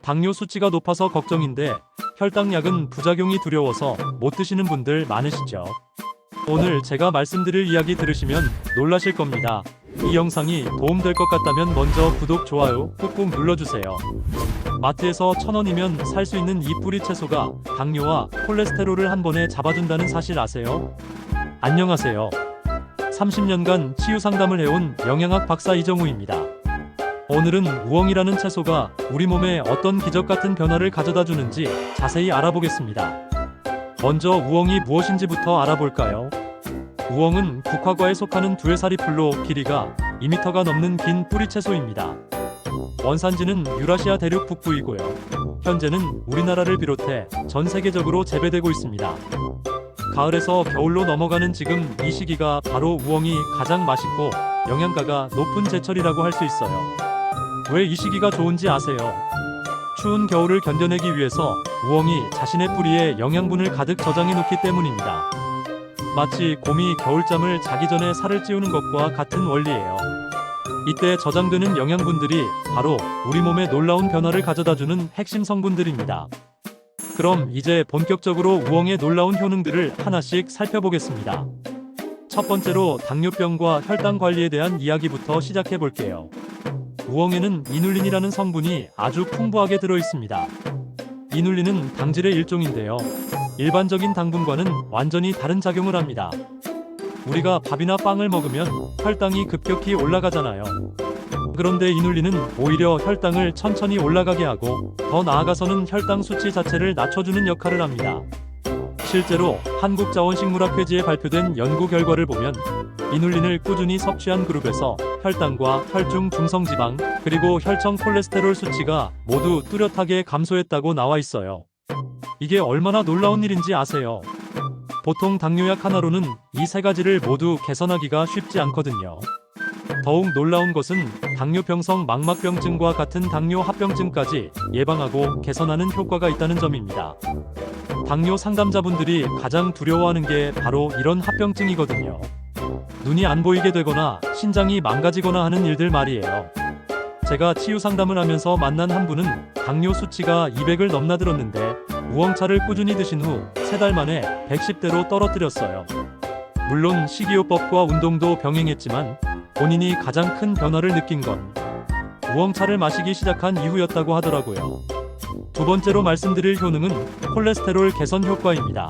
당뇨 수치가 높아서 걱정인데 혈당약은 부작용이 두려워서 못 드시는 분들 많으시죠? 오늘 제가 말씀드릴 이야기 들으시면 놀라실 겁니다. 이 영상이 도움될 것 같다면 먼저 구독, 좋아요 꾹꾹 눌러주세요. 마트에서 1,000원이면 살 수 있는 이 뿌리 채소가 당뇨와 콜레스테롤을 한 번에 잡아준다는 사실 아세요? 안녕하세요. 30년간 치유 상담을 해온 영양학 박사 이정우입니다. 오늘은 우엉이라는 채소가 우리 몸에 어떤 기적 같은 변화를 가져다 주는지 자세히 알아보겠습니다. 먼저 우엉이 무엇인지부터 알아볼까요? 우엉은 국화과에 속하는 두해살이 풀로 길이가 2m가 넘는 긴 뿌리 채소입니다. 원산지는 유라시아 대륙 북부이고요. 현재는 우리나라를 비롯해 전 세계적으로 재배되고 있습니다. 가을에서 겨울로 넘어가는 지금 이 시기가 바로 우엉이 가장 맛있고 영양가가 높은 제철이라고 할 수 있어요. 왜 이 시기가 좋은지 아세요? 추운 겨울을 견뎌내기 위해서 우엉이 자신의 뿌리에 영양분을 가득 저장해 놓기 때문입니다. 마치 곰이 겨울잠을 자기 전에 살을 찌우는 것과 같은 원리예요. 이때 저장되는 영양분들이 바로 우리 몸에 놀라운 변화를 가져다주는 핵심 성분들입니다. 그럼 이제 본격적으로 우엉의 놀라운 효능들을 하나씩 살펴보겠습니다. 첫 번째로 당뇨병과 혈당 관리에 대한 이야기부터 시작해 볼게요. 우엉에는 이눌린이라는 성분이 아주 풍부하게 들어 있습니다. 이눌린은 당질의 일종인데요. 일반적인 당분과는 완전히 다른 작용을 합니다. 우리가 밥이나 빵을 먹으면 혈당이 급격히 올라가잖아요. 그런데 이눌린은 오히려 혈당을 천천히 올라가게 하고 더 나아가서는 혈당 수치 자체를 낮춰주는 역할을 합니다. 실제로 한국자원식물학회지에 발표된 연구 결과를 보면 이눌린을 꾸준히 섭취한 그룹에서 혈당과 혈중 중성지방 그리고 혈청 콜레스테롤 수치가 모두 뚜렷하게 감소했다고 나와 있어요. 이게 얼마나 놀라운 일인지 아세요? 보통 당뇨약 하나로는 이 세 가지를 모두 개선하기가 쉽지 않거든요. 더욱 놀라운 것은 당뇨병성 망막병증과 같은 당뇨 합병증까지 예방하고 개선하는 효과가 있다는 점입니다. 당뇨 상담자분들이 가장 두려워하는 게 바로 이런 합병증이거든요. 눈이 안 보이게 되거나 신장이 망가지거나 하는 일들 말이에요. 제가 치유 상담을 하면서 만난 한 분은 당뇨 수치가 200을 넘나들었는데 우엉차를 꾸준히 드신 후 3달 만에 110대로 떨어뜨렸어요. 물론 식이요법과 운동도 병행했지만 본인이 가장 큰 변화를 느낀 건 우엉차를 마시기 시작한 이후였다고 하더라고요. 두 번째로 말씀드릴 효능은 콜레스테롤 개선 효과입니다.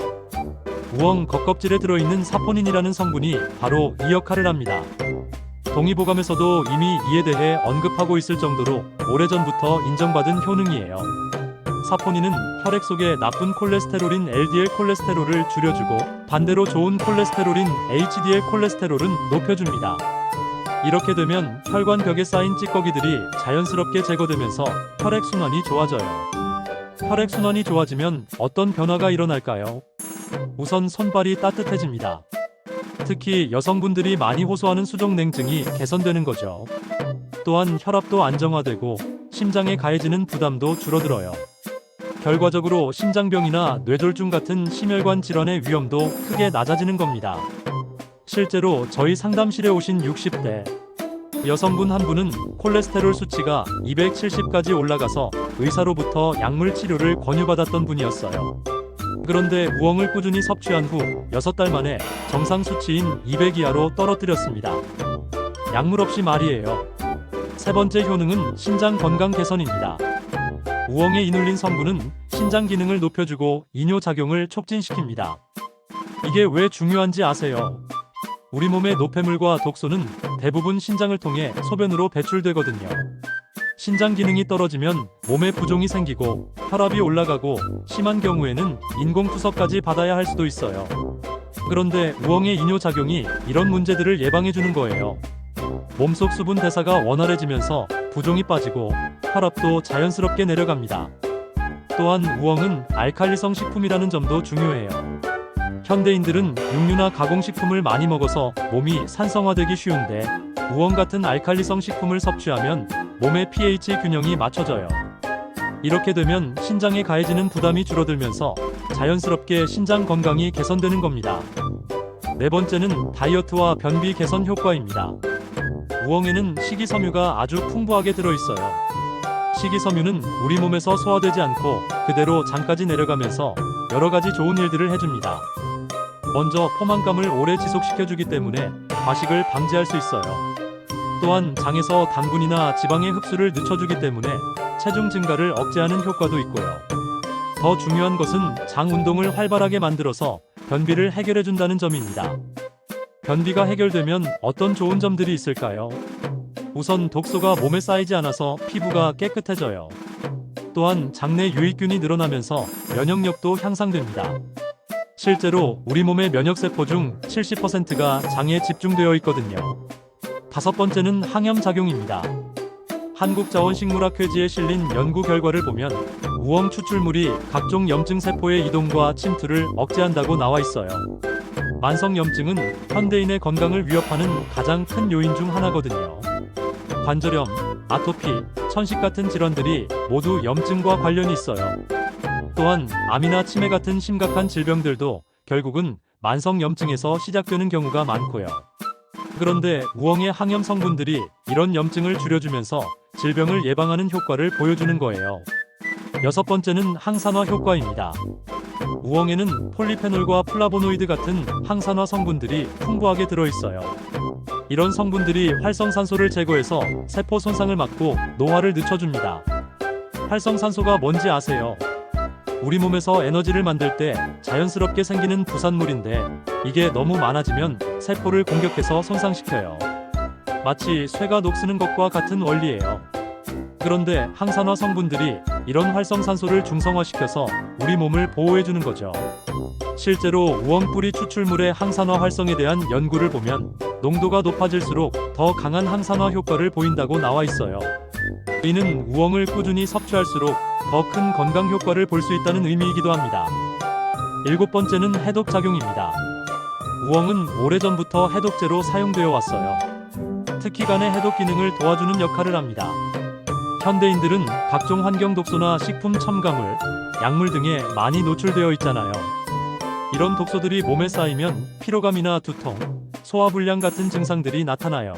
우엉 겉껍질에 들어있는 사포닌이라는 성분이 바로 이 역할을 합니다. 동의보감에서도 이미 이에 대해 언급하고 있을 정도로 오래전부터 인정받은 효능이에요. 사포닌은 혈액 속의 나쁜 콜레스테롤인 LDL 콜레스테롤을 줄여주고 반대로 좋은 콜레스테롤인 HDL 콜레스테롤은 높여줍니다. 이렇게 되면 혈관벽에 쌓인 찌꺼기들이 자연스럽게 제거되면서 혈액순환이 좋아져요. 혈액순환이 좋아지면 어떤 변화가 일어날까요? 우선 손발이 따뜻해집니다. 특히 여성분들이 많이 호소하는 수족냉증이 개선되는 거죠. 또한 혈압도 안정화되고 심장에 가해지는 부담도 줄어들어요. 결과적으로 심장병이나 뇌졸중 같은 심혈관 질환의 위험도 크게 낮아지는 겁니다. 실제로 저희 상담실에 오신 60대 여성분 한 분은 콜레스테롤 수치가 270까지 올라가서 의사로부터 약물 치료를 권유받았던 분이었어요. 그런데 우엉을 꾸준히 섭취한 후 6달 만에 정상 수치인 200 이하로 떨어뜨렸습니다. 약물 없이 말이에요. 세 번째 효능은 신장 건강 개선입니다. 우엉의 이눌린 성분은 신장 기능을 높여주고 이뇨작용을 촉진시킵니다. 이게 왜 중요한지 아세요? 우리 몸의 노폐물과 독소는 대부분 신장을 통해 소변으로 배출되거든요. 신장 기능이 떨어지면 몸에 부종이 생기고 혈압이 올라가고 심한 경우에는 인공투석까지 받아야 할 수도 있어요. 그런데 우엉의 이뇨작용이 이런 문제들을 예방해주는 거예요. 몸속 수분 대사가 원활해지면서 부종이 빠지고 혈압도 자연스럽게 내려갑니다. 또한 우엉은 알칼리성 식품이라는 점도 중요해요. 현대인들은 육류나 가공식품을 많이 먹어서 몸이 산성화되기 쉬운데 우엉 같은 알칼리성 식품을 섭취하면 몸의 pH 균형이 맞춰져요. 이렇게 되면 신장에 가해지는 부담이 줄어들면서 자연스럽게 신장 건강이 개선되는 겁니다. 네 번째는 다이어트와 변비 개선 효과입니다. 우엉에는 식이섬유가 아주 풍부하게 들어있어요. 식이섬유는 우리 몸에서 소화되지 않고 그대로 장까지 내려가면서 여러 가지 좋은 일들을 해줍니다. 먼저 포만감을 오래 지속시켜주기 때문에 과식을 방지할 수 있어요. 또한 장에서 당분이나 지방의 흡수를 늦춰주기 때문에 체중 증가를 억제하는 효과도 있고요. 더 중요한 것은 장 운동을 활발하게 만들어서 변비를 해결해준다는 점입니다. 변비가 해결되면 어떤 좋은 점들이 있을까요? 우선 독소가 몸에 쌓이지 않아서 피부가 깨끗해져요. 또한 장내 유익균이 늘어나면서 면역력도 향상됩니다. 실제로 우리 몸의 면역세포 중 70%가 장에 집중되어 있거든요. 다섯 번째는 항염작용입니다. 한국자원식물학회지에 실린 연구 결과를 보면 우엉 추출물이 각종 염증 세포의 이동과 침투를 억제한다고 나와 있어요. 만성염증은 현대인의 건강을 위협하는 가장 큰 요인 중 하나거든요. 관절염, 아토피, 천식 같은 질환들이 모두 염증과 관련이 있어요. 또한 암이나 치매 같은 심각한 질병들도 결국은 만성염증에서 시작되는 경우가 많고요. 그런데 우엉의 항염 성분들이 이런 염증을 줄여주면서 질병을 예방하는 효과를 보여주는 거예요. 여섯 번째는 항산화 효과입니다. 우엉에는 폴리페놀과 플라보노이드 같은 항산화 성분들이 풍부하게 들어있어요. 이런 성분들이 활성산소를 제거해서 세포 손상을 막고 노화를 늦춰줍니다. 활성산소가 뭔지 아세요? 우리 몸에서 에너지를 만들 때 자연스럽게 생기는 부산물인데 이게 너무 많아지면 세포를 공격해서 손상시켜요. 마치 쇠가 녹쓰는 것과 같은 원리예요. 그런데 항산화 성분들이 이런 활성산소를 중성화시켜서 우리 몸을 보호해주는 거죠. 실제로 우엉 뿌리 추출물의 항산화 활성에 대한 연구를 보면 농도가 높아질수록 더 강한 항산화 효과를 보인다고 나와 있어요. 이는 우엉을 꾸준히 섭취할수록 더 큰 건강 효과를 볼 수 있다는 의미이기도 합니다. 일곱 번째는 해독작용입니다. 우엉은 오래전부터 해독제로 사용되어 왔어요. 특히 간의 해독 기능을 도와주는 역할을 합니다. 현대인들은 각종 환경 독소나 식품 첨가물, 약물 등에 많이 노출되어 있잖아요. 이런 독소들이 몸에 쌓이면 피로감이나 두통, 소화불량 같은 증상들이 나타나요.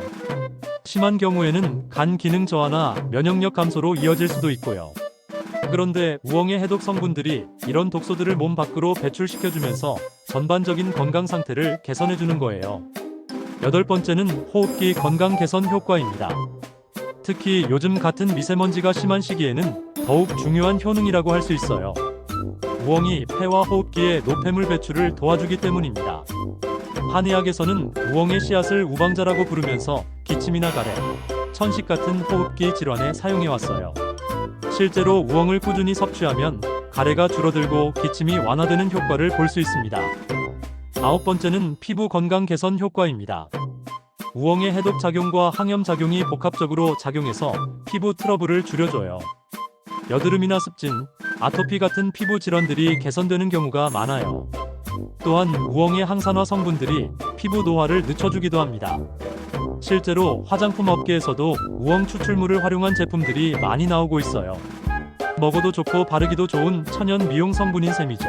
심한 경우에는 간 기능 저하나 면역력 감소로 이어질 수도 있고요. 그런데 우엉의 해독 성분들이 이런 독소들을 몸 밖으로 배출시켜주면서 전반적인 건강 상태를 개선해주는 거예요. 여덟 번째는 호흡기 건강 개선 효과입니다. 특히 요즘 같은 미세먼지가 심한 시기에는 더욱 중요한 효능이라고 할 수 있어요. 우엉이 폐와 호흡기의 노폐물 배출을 도와주기 때문입니다. 한의학에서는 우엉의 씨앗을 우방자라고 부르면서 기침이나 가래, 천식 같은 호흡기 질환에 사용해왔어요. 실제로 우엉을 꾸준히 섭취하면 가래가 줄어들고 기침이 완화되는 효과를 볼 수 있습니다. 아홉 번째는 피부 건강 개선 효과입니다. 우엉의 해독 작용과 항염 작용이 복합적으로 작용해서 피부 트러블을 줄여줘요. 여드름이나 습진, 아토피 같은 피부 질환들이 개선되는 경우가 많아요. 또한 우엉의 항산화 성분들이 피부 노화를 늦춰주기도 합니다. 실제로 화장품 업계에서도 우엉 추출물을 활용한 제품들이 많이 나오고 있어요. 먹어도 좋고 바르기도 좋은 천연 미용 성분인 셈이죠.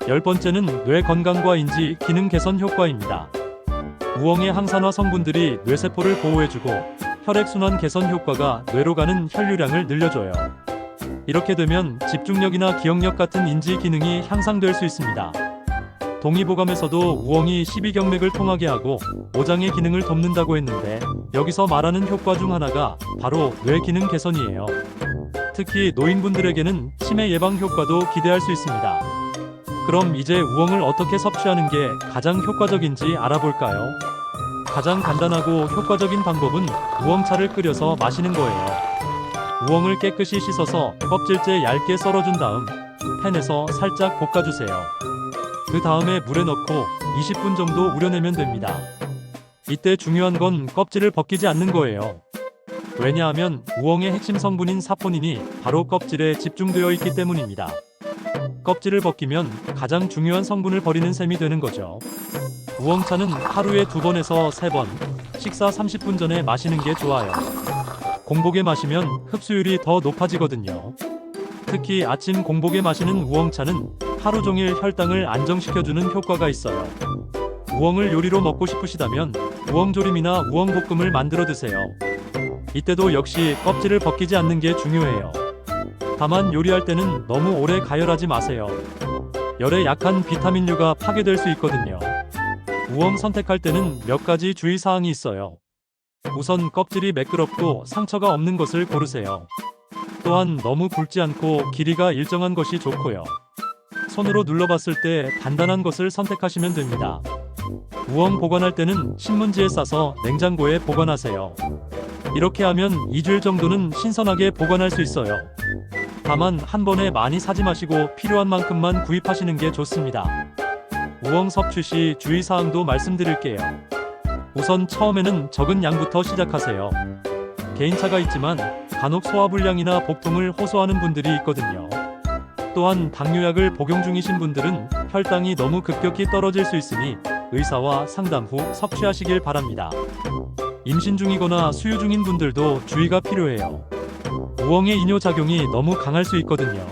열 번째는 뇌 건강과 인지 기능 개선 효과입니다. 우엉의 항산화 성분들이 뇌세포를 보호해주고 혈액순환 개선 효과가 뇌로 가는 혈류량을 늘려줘요. 이렇게 되면 집중력이나 기억력 같은 인지 기능이 향상될 수 있습니다. 동의보감에서도 우엉이 십이경맥을 통하게 하고 오장의 기능을 돕는다고 했는데 여기서 말하는 효과 중 하나가 바로 뇌 기능 개선이에요. 특히 노인분들에게는 치매 예방 효과도 기대할 수 있습니다. 그럼 이제 우엉을 어떻게 섭취하는 게 가장 효과적인지 알아볼까요? 가장 간단하고 효과적인 방법은 우엉차를 끓여서 마시는 거예요. 우엉을 깨끗이 씻어서 껍질째 얇게 썰어준 다음 팬에서 살짝 볶아주세요. 그 다음에 물에 넣고 20분 정도 우려내면 됩니다. 이때 중요한 건 껍질을 벗기지 않는 거예요. 왜냐하면 우엉의 핵심 성분인 사포닌이 바로 껍질에 집중되어 있기 때문입니다. 껍질을 벗기면 가장 중요한 성분을 버리는 셈이 되는 거죠. 우엉차는 하루에 2번에서 3번, 식사 30분 전에 마시는 게 좋아요. 공복에 마시면 흡수율이 더 높아지거든요. 특히 아침 공복에 마시는 우엉차는 하루 종일 혈당을 안정시켜주는 효과가 있어요. 우엉을 요리로 먹고 싶으시다면 우엉조림이나 우엉볶음을 만들어 드세요. 이때도 역시 껍질을 벗기지 않는 게 중요해요. 다만 요리할 때는 너무 오래 가열하지 마세요. 열에 약한 비타민류가 파괴될 수 있거든요. 우엉 선택할 때는 몇 가지 주의사항이 있어요. 우선 껍질이 매끄럽고 상처가 없는 것을 고르세요. 또한 너무 굵지 않고 길이가 일정한 것이 좋고요. 손으로 눌러봤을 때 단단한 것을 선택하시면 됩니다. 우엉 보관할 때는 신문지에 싸서 냉장고에 보관하세요. 이렇게 하면 2주일 정도는 신선하게 보관할 수 있어요. 다만 한 번에 많이 사지 마시고 필요한 만큼만 구입하시는 게 좋습니다. 우엉 섭취 시 주의사항도 말씀드릴게요. 우선 처음에는 적은 양부터 시작하세요. 개인차가 있지만 간혹 소화불량이나 복통을 호소하는 분들이 있거든요. 또한 당뇨약을 복용 중이신 분들은 혈당이 너무 급격히 떨어질 수 있으니 의사와 상담 후 섭취하시길 바랍니다. 임신 중이거나 수유 중인 분들도 주의가 필요해요. 우엉의 이뇨작용이 너무 강할 수 있거든요.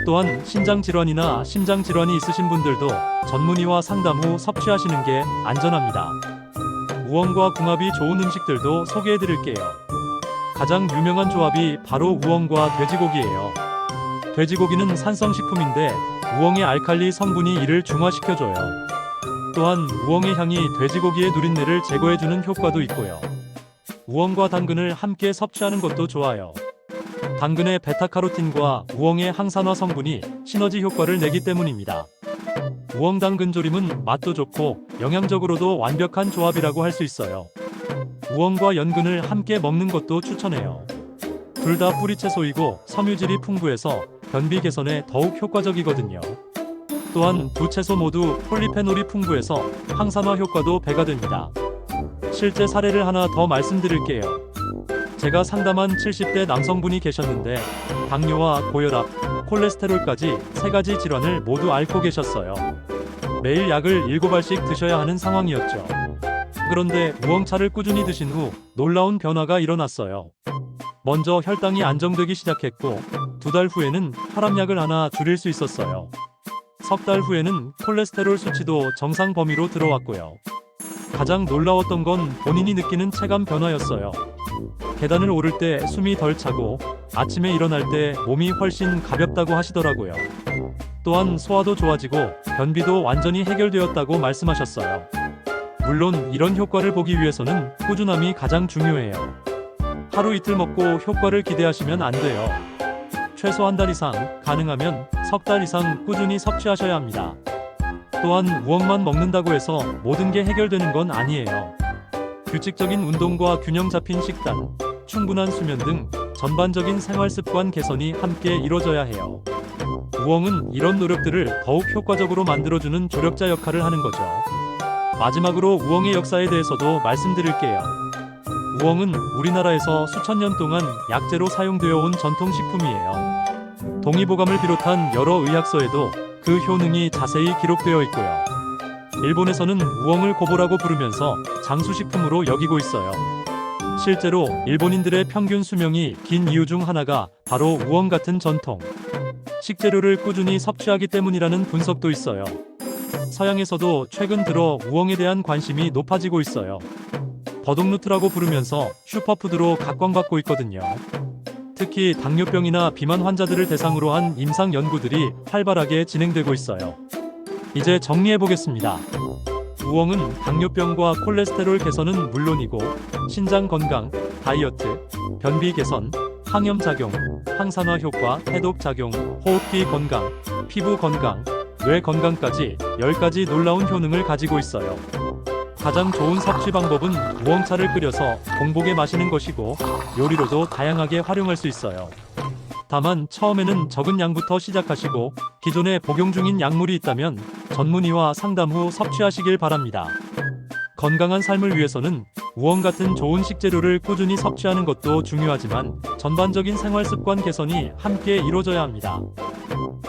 또한 신장질환이나 심장질환이 있으신 분들도 전문의와 상담 후 섭취하시는 게 안전합니다. 우엉과 궁합이 좋은 음식들도 소개해드릴게요. 가장 유명한 조합이 바로 우엉과 돼지고기예요. 돼지고기는 산성식품인데 우엉의 알칼리 성분이 이를 중화시켜줘요. 또한 우엉의 향이 돼지고기의 누린내를 제거해주는 효과도 있고요. 우엉과 당근을 함께 섭취하는 것도 좋아요. 당근의 베타카로틴과 우엉의 항산화 성분이 시너지 효과를 내기 때문입니다. 우엉 당근 조림은 맛도 좋고 영양적으로도 완벽한 조합이라고 할 수 있어요. 우엉과 연근을 함께 먹는 것도 추천해요. 둘 다 뿌리채소이고 섬유질이 풍부해서 변비 개선에 더욱 효과적이거든요. 또한 두 채소 모두 폴리페놀이 풍부해서 항산화 효과도 배가 됩니다. 실제 사례를 하나 더 말씀드릴게요. 제가 상담한 70대 남성분이 계셨는데 당뇨와 고혈압, 콜레스테롤까지 3가지 질환을 모두 앓고 계셨어요. 매일 약을 7알씩 드셔야 하는 상황이었죠. 그런데 우엉차를 꾸준히 드신 후 놀라운 변화가 일어났어요. 먼저 혈당이 안정되기 시작했고 2달 후에는 혈압약을 하나 줄일 수 있었어요. 3달 후에는 콜레스테롤 수치도 정상 범위로 들어왔고요. 가장 놀라웠던 건 본인이 느끼는 체감 변화였어요. 계단을 오를 때 숨이 덜 차고 아침에 일어날 때 몸이 훨씬 가볍다고 하시더라고요. 또한 소화도 좋아지고 변비도 완전히 해결되었다고 말씀하셨어요. 물론 이런 효과를 보기 위해서는 꾸준함이 가장 중요해요. 하루 이틀 먹고 효과를 기대하시면 안 돼요. 최소 한 달 이상, 가능하면 3달 이상 꾸준히 섭취하셔야 합니다. 또한 우엉만 먹는다고 해서 모든 게 해결되는 건 아니에요. 규칙적인 운동과 균형 잡힌 식단, 충분한 수면 등 전반적인 생활 습관 개선이 함께 이뤄져야 해요. 우엉은 이런 노력들을 더욱 효과적으로 만들어주는 조력자 역할을 하는 거죠. 마지막으로 우엉의 역사에 대해서도 말씀드릴게요. 우엉은 우리나라에서 수천 년 동안 약재로 사용되어 온 전통식품이에요. 동의보감을 비롯한 여러 의학서에도 그 효능이 자세히 기록되어 있고요. 일본에서는 우엉을 고보라고 부르면서 장수식품으로 여기고 있어요. 실제로 일본인들의 평균 수명이 긴 이유 중 하나가 바로 우엉 같은 전통 식재료를 꾸준히 섭취하기 때문이라는 분석도 있어요. 서양에서도 최근 들어 우엉에 대한 관심이 높아지고 있어요. 버독누트라고 부르면서 슈퍼푸드로 각광받고 있거든요. 특히 당뇨병이나 비만 환자들을 대상으로 한 임상 연구들이 활발하게 진행되고 있어요. 이제 정리해보겠습니다. 우엉은 당뇨병과 콜레스테롤 개선은 물론이고 신장 건강, 다이어트, 변비 개선, 항염작용, 항산화 효과, 해독작용, 호흡기 건강, 피부 건강, 뇌 건강까지 10가지 놀라운 효능을 가지고 있어요. 가장 좋은 섭취 방법은 우엉차를 끓여서 공복에 마시는 것이고 요리로도 다양하게 활용할 수 있어요. 다만 처음에는 적은 양부터 시작하시고 기존에 복용 중인 약물이 있다면 전문의와 상담 후 섭취하시길 바랍니다. 건강한 삶을 위해서는 우엉 같은 좋은 식재료를 꾸준히 섭취하는 것도 중요하지만 전반적인 생활 습관 개선이 함께 이루어져야 합니다.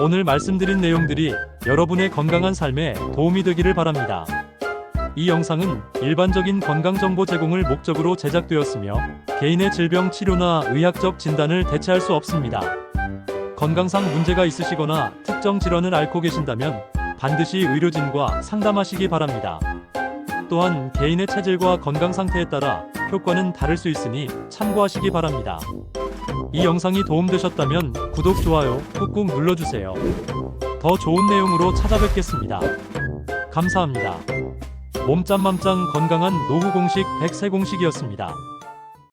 오늘 말씀드린 내용들이 여러분의 건강한 삶에 도움이 되기를 바랍니다. 이 영상은 일반적인 건강정보 제공을 목적으로 제작되었으며 개인의 질병 치료나 의학적 진단을 대체할 수 없습니다. 건강상 문제가 있으시거나 특정 질환을 앓고 계신다면 반드시 의료진과 상담하시기 바랍니다. 또한 개인의 체질과 건강 상태에 따라 효과는 다를 수 있으니 참고하시기 바랍니다. 이 영상이 도움되셨다면 구독, 좋아요 꾹꾹 눌러주세요. 더 좋은 내용으로 찾아뵙겠습니다. 감사합니다. 몸짱맘짱 건강한 노후 공식 100세 공식이었습니다.